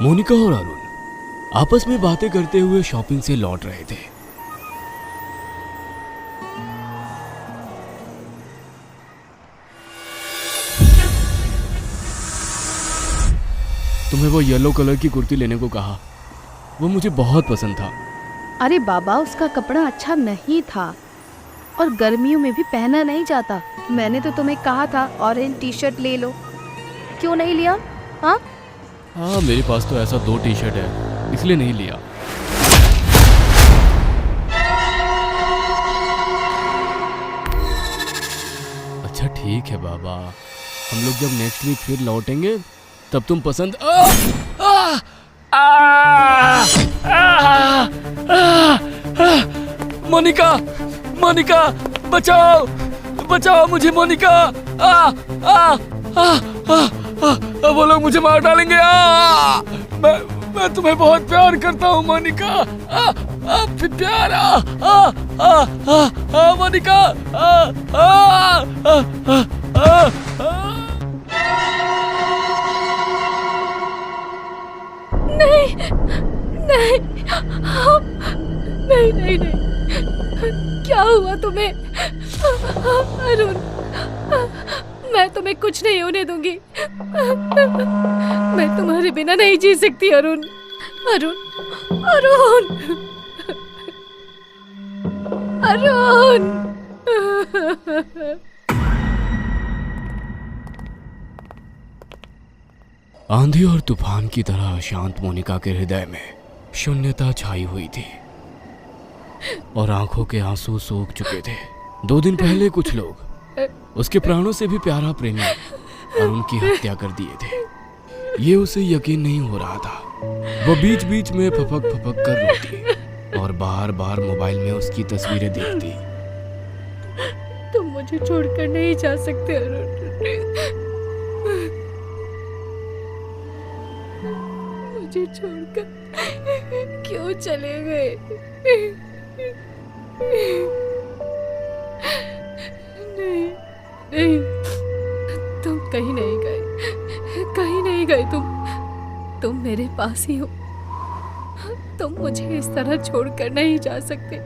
मोनिका और अरुण आपस में बातें करते हुए शॉपिंग से लौट रहे थे। तुम्हें वो येलो कलर की कुर्ती लेने को कहा, वो मुझे बहुत पसंद था। अरे बाबा, उसका कपड़ा अच्छा नहीं था और गर्मियों में भी पहना नहीं जाता। मैंने तो तुम्हें कहा था ऑरेंज टी शर्ट ले लो, क्यों नहीं लिया? हाँ, मेरे पास तो ऐसा 2 टी शर्ट है, इसलिए नहीं लिया। अच्छा ठीक है बाबा, हम लोग जब नेक्स्ट वीक फिर लौटेंगे तब तुम पसंद मोनिका, मोनिका बचाओ, बचाओ मुझे मोनिका। वो लोग मुझे मार डालेंगे। मैं तुम्हें बहुत प्यार करता हूँ मोनिका। प्यार मोनिका। नहीं नहीं नहीं नहीं नहीं, क्या हुआ तुम्हें? अरुण, मैं तुम्हें कुछ नहीं होने दूंगी। मैं तुम्हारे बिना नहीं जी सकती अरुण। अरुण, अरुण, अरुण। आंधी और तूफान की तरह शांत मोनिका के हृदय में शून्यता छाई हुई थी और आंखों के आंसू सूख चुके थे। 2 दिन पहले कुछ लोग उसके प्राणों से भी प्यारा प्रेमी अरुण की हत्या कर दिए थे। ये उसे यकीन नहीं हो रहा था। वो बीच बीच में फपक फपक कर रोती और बार बार मोबाइल में उसकी तस्वीरें देखती। तुम मुझे छोड़कर नहीं जा सकते अरुण। मुझे छोड़कर क्यों चले गए? नहीं नहीं, तुम कहीं नहीं गए, कहीं नहीं गए। तुम मेरे पास ही हो। तुम मुझे इस तरह छोड़कर नहीं जा सकते,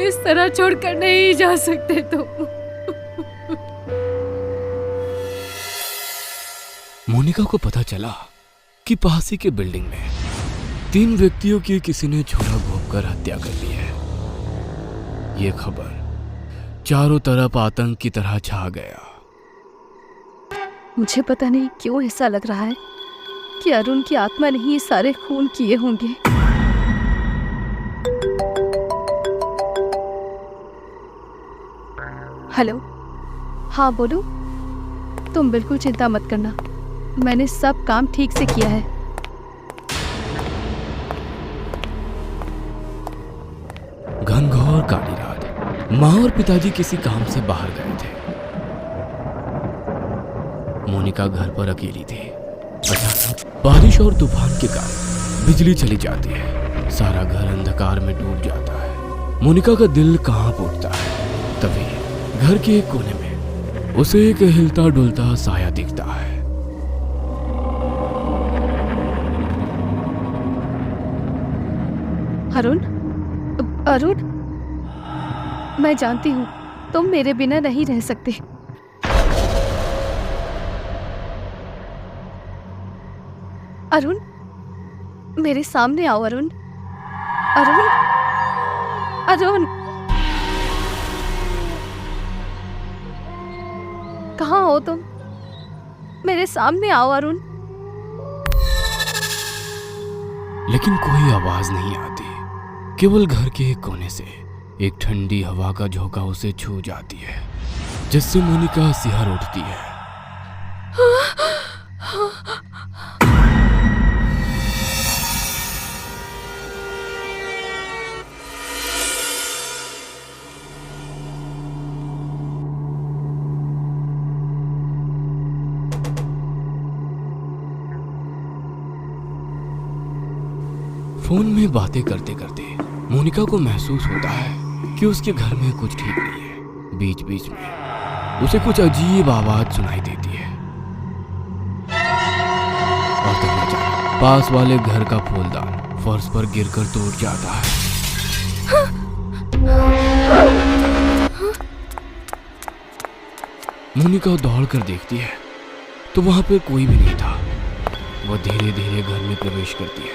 इस तरह छोड़कर नहीं जा सकते तुम। मोनिका को पता चला कि पास ही के बिल्डिंग में 3 व्यक्तियों की किसी ने छोरा घोंपकर हत्या कर ली है। ये खबर चारों तरफ आतंक की तरह छा गया। मुझे पता नहीं क्यों ऐसा लग रहा है कि अरुण की आत्मा ने ही सारे खून किए होंगे। हेलो, हाँ बोलो। तुम बिल्कुल चिंता मत करना, मैंने सब काम ठीक से किया है। घनघोर काली रात, माँ और पिताजी किसी काम से बाहर गए थे। मोनिका घर पर अकेली थी। अचानक बारिश और तूफान के कारण बिजली चली जाती है। सारा घर अंधकार में डूब जाता है। मोनिका का दिल कांप उठता है। तभी घर के एक कोने में उसे एक हिलता डुलता साया दिखता है। अरुण, अरुण, मैं जानती हूँ तुम मेरे बिना नहीं रह सकते। अरुण, मेरे सामने आओ अरुण। अरुण, अरुण, कहाँ हो तुम? मेरे सामने आओ अरुण। लेकिन कोई आवाज नहीं आती। केवल घर के एक कोने से एक ठंडी हवा का झोंका उसे छू जाती है, जिससे मोनिका सिहर उठती है। फोन में बातें करते करते मोनिका को महसूस होता है कि उसके घर में कुछ ठीक नहीं है। बीच बीच में उसे कुछ अजीब आवाज सुनाई देती है और तभी अचानक पास वाले घर का फूलदान फर्श पर गिरकर टूट जाता है। मोनिका दौड़कर देखती है तो वहां पे कोई भी नहीं था। वह धीरे धीरे घर में प्रवेश करती है।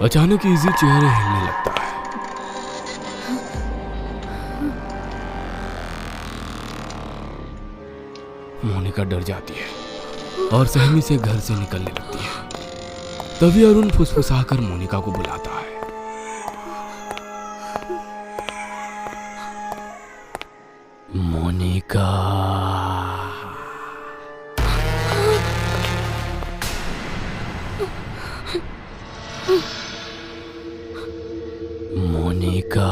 अचानक इजी चेयर हिलने लगता है। मोनिका डर जाती है और सहमी से घर से निकलने लगती है। तभी अरुण फुसफुसाकर मोनिका को बुलाता है। मोनिका, मोनिका,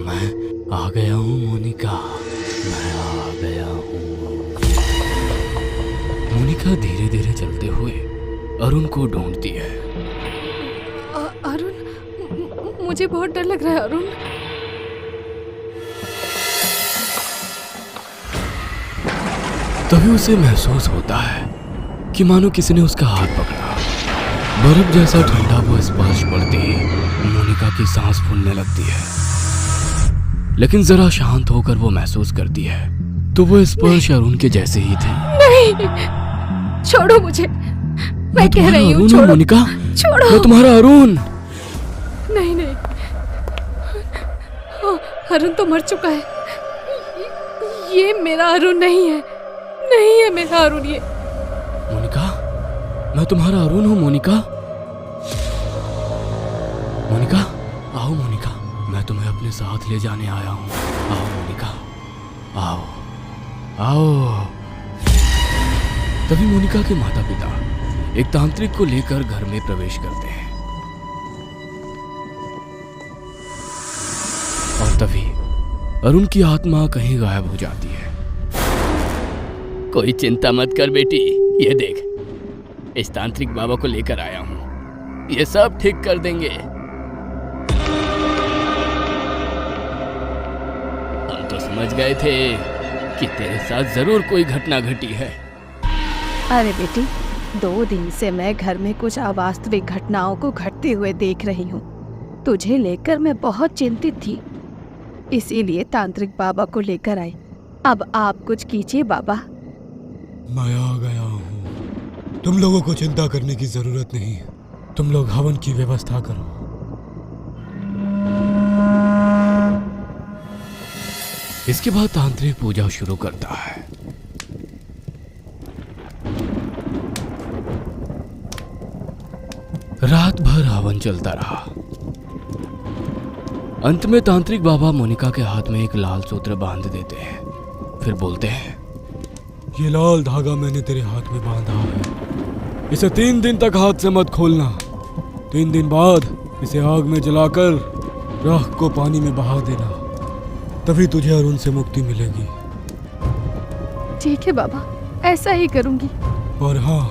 मैं आ गया हूँ। मोनिका, मैं आ गया हूँ। मोनिका धीरे धीरे चलते हुए अरुण को ढूंढती है। अरुण, मुझे बहुत डर लग रहा है अरुण। तभी उसे महसूस होता है कि मानो किसी ने उसका हाथ पकड़ा। बर्फ जैसा ठंडा वो स्पर्श पड़ते ही मोनिका की सांस फूलने लगती है। लेकिन जरा शांत होकर वो महसूस करती है तो वो स्पर्श अरुण के जैसे ही थे। नहीं, छोड़ो मुझे, मैं कह रही हूँ छोड़ो। मोनिका, छोड़ो। मैं तुम्हारा अरुण। नहीं नहीं, अरुण तो मर चुका है। ये मेरा अरुण नहीं है, नहीं है मेरा अरुण ये। मोनिका, मैं तुम्हारा अरुण हूँ। मोनिका, मोनिका, आओ मोनिका, मैं तुम्हें अपने साथ ले जाने आया हूँ। आओ मोनिका, आओ आओ। तभी मोनिका के माता पिता एक तांत्रिक को लेकर घर में प्रवेश करते हैं। और तभी अरुण की आत्मा कहीं गायब हो जाती है। कोई चिंता मत कर बेटी, ये देख, इस तांत्रिक बाबा को लेकर आया हूं। ये सब ठीक कर देंगे। हम तो समझ गए थे कि तेरे साथ जरूर कोई घटना घटी है। अरे बेटी, 2 दिन से मैं घर में कुछ अवास्तविक घटनाओं को घटते हुए देख रही हूँ। तुझे लेकर मैं बहुत चिंतित थी, इसीलिए तांत्रिक बाबा को लेकर आई। अब आप कुछ कीजिए बाबा। मैं आ गया हूँ। तुम लोगों को चिंता करने की जरूरत नहीं। तुम लोग हवन की व्यवस्था करो। इसके बाद तांत्रिक पूजा शुरू करता है। रात भर हवन चलता रहा। अंत में तांत्रिक बाबा मोनिका के हाथ में एक लाल सूत्र बांध देते हैं। फिर बोलते हैं, ये लाल धागा मैंने तेरे हाथ में बांधा है। इसे 3 दिन तक हाथ से मत खोलना। 3 दिन बाद इसे आग में जलाकर राख को पानी में बहा देना, तभी तुझे अरुण से मुक्ति मिलेगी। ठीक है बाबा, ऐसा ही करूंगी। और हाँ,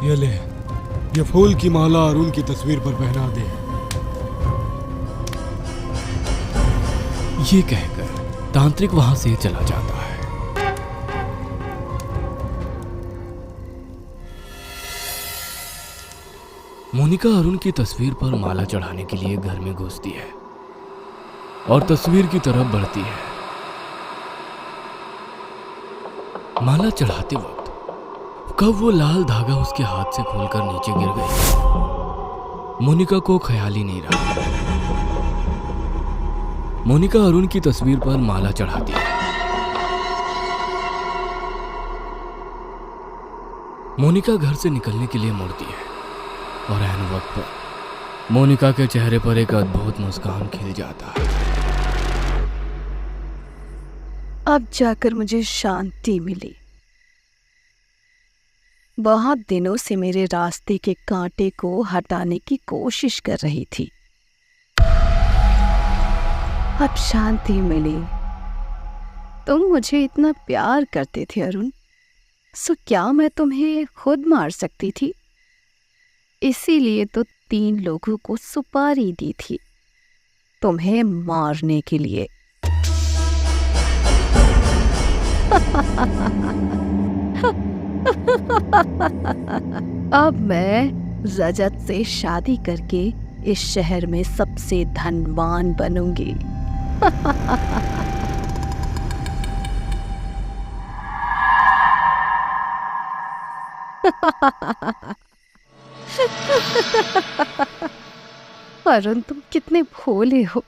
ये ले, ये फूल की माला अरुण की तस्वीर पर पहना दे। ये कहकर तांत्रिक वहां से चला जाता है। मोनिका अरुण की तस्वीर पर माला चढ़ाने के लिए घर में घुसती है और तस्वीर की तरफ बढ़ती है। माला चढ़ाते वक्त कब वो लाल धागा उसके हाथ से खोलकर नीचे गिर गई, मोनिका को ख्याल ही नहीं रहा। मोनिका अरुण की तस्वीर पर माला चढ़ाती है। मोनिका घर से निकलने के लिए मुड़ती है और ऐन वक्त पर मोनिका के चेहरे पर एक अद्भुत मुस्कान खिल जाता है। अब जाकर मुझे शांति मिली। बहुत दिनों से मेरे रास्ते के कांटे को हटाने की कोशिश कर रही थी। अब शांति मिली। तुम मुझे इतना प्यार करते थे अरुण, सो क्या मैं तुम्हें खुद मार सकती थी? इसीलिए तो 3 लोगों को सुपारी दी थी तुम्हें मारने के लिए। अब मैं रजत से शादी करके इस शहर में सबसे धनवान बनूंगी। वरुण, तुम कितने भोले हो।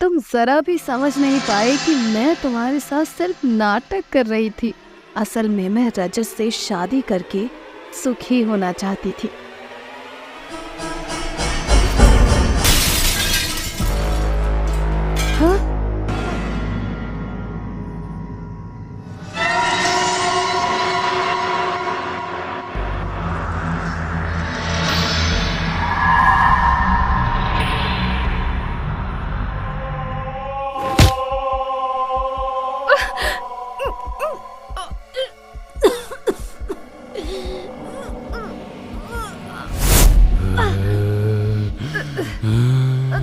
तुम जरा भी समझ नहीं पाए कि मैं तुम्हारे साथ सिर्फ नाटक कर रही थी। असल में मैं रजत से शादी करके सुखी होना चाहती थी। हाँ?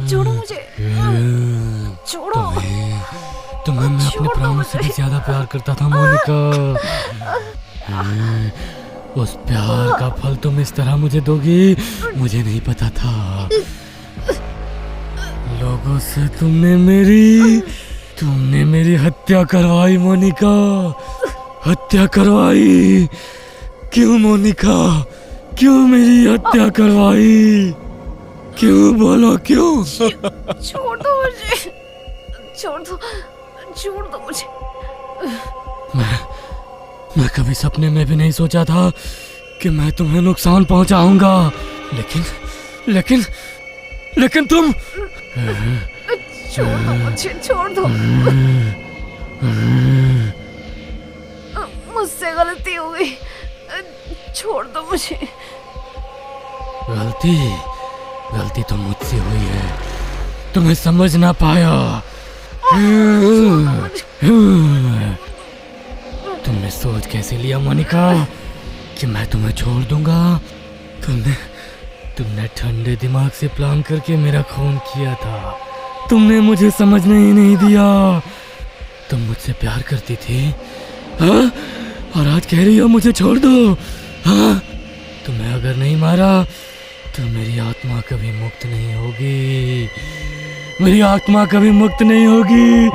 छोड़ो मुझे, छोड़ो। तुम्हें मैं अपने प्राणों से भी ज्यादा प्यार करता था मोनिका। उस प्यार का फल तुम इस तरह मुझे दोगी, मुझे नहीं पता था। लोगों से तुमने मेरी हत्या करवाई मोनिका, हत्या करवाई। क्यों मोनिका, क्यों मेरी हत्या करवाई? क्यों, बोलो क्यों? छोड़ दो मुझे, छोड़ दो मुझे। मैं कभी सपने में भी नहीं सोचा था कि मैं तुम्हें नुकसान पहुंचाऊंगा, लेकिन तुम। छोड़ दो मुझे, छोड़ दो। मुझसे गलती हो गई, छोड़ दो मुझे। गलती तो मुझसे हुई है, तुम्हें समझ ना पाया। तुमने सोच कैसे लिया मोनिका कि मैं तुम्हें छोड़ दूंगा? तुमने ठंडे दिमाग से प्लान करके मेरा खून किया था। तुमने मुझे समझने ही नहीं दिया। तुम मुझसे प्यार करती थी, हाँ? और आज कह रही हो मुझे छोड़ दो, हाँ? तुम्हें अगर नहीं मारा तो मेरी आत्मा कभी मुक्त नहीं होगी, मेरी आत्मा कभी मुक्त नहीं होगी।